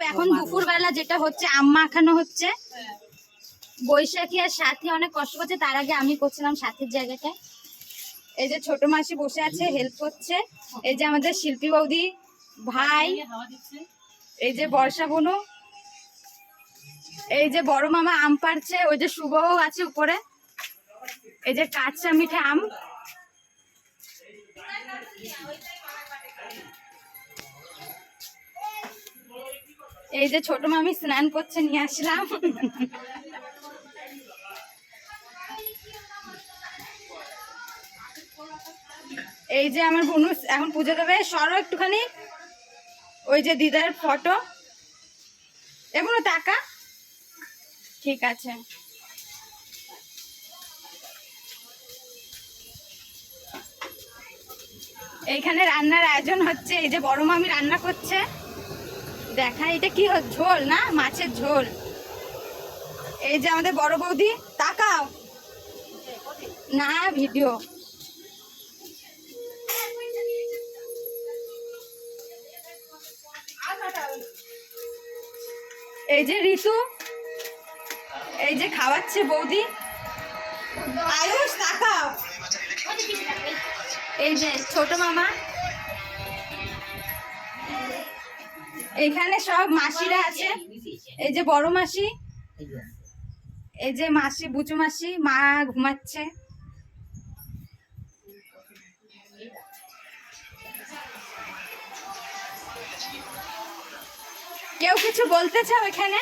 এখন দুপুরবেলা যেটা হচ্ছে আম মাখানো হচ্ছে। বৈশাখী আর সাথী অনেক কষ্ট করছে, তার আগে আমি করছিলাম সাথীর জায়গাটায়। এই যে ছোট মাসি বসে আছে, হেল্প করছে। এই যে আমাদের শিল্পী বৌদি, ভাই, এই যে বর্ষা বোনু, এই যে বড় মামা আম পাড়ছে, ওই যে শুভও আছে উপরে। এই যে কাঁচা মিঠে আম। এই যে ছোট মামি স্নান করছে, নিয়ে আসলাম। এই যে আমার বোনু এখন পুজো দেবে, সরো একটুখানি। ওই যে দিদার ফটো, এগুলো টাকা ঠিক আছে। এইখানে রান্নার আয়োজন হচ্ছে। এই যে বড় মামি রান্না করছে, দেখা এটা কি ঝোল না, মাছের ঝোল। এই যে আমাদের বড় বৌদি, তাকাও না, ভিডিও। এই যে ঋতু, এই যে খাওয়াচ্ছে বৌদি। আয়ুষ তাকাও। এই যে ছোট মামা, এখানে সব মাসিরা আছে। এই যে বড় মাসি, এই যে মাসি, বুচু মাসি, মা ঘুমাচ্ছে। কেউ কিছু বলতে চাও এখানে?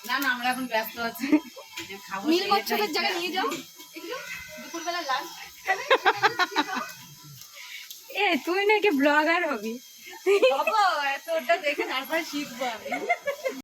না না, আমরা এখন ব্যস্ত আছি। নীল মচ্ছরের জায়গায় নিয়ে যাও দুপুরবেলা লাঞ্চ। এ তুই নাকি ব্লগার হবি? বাবা, এতটা দেখে তারপরে শিখবো আমি।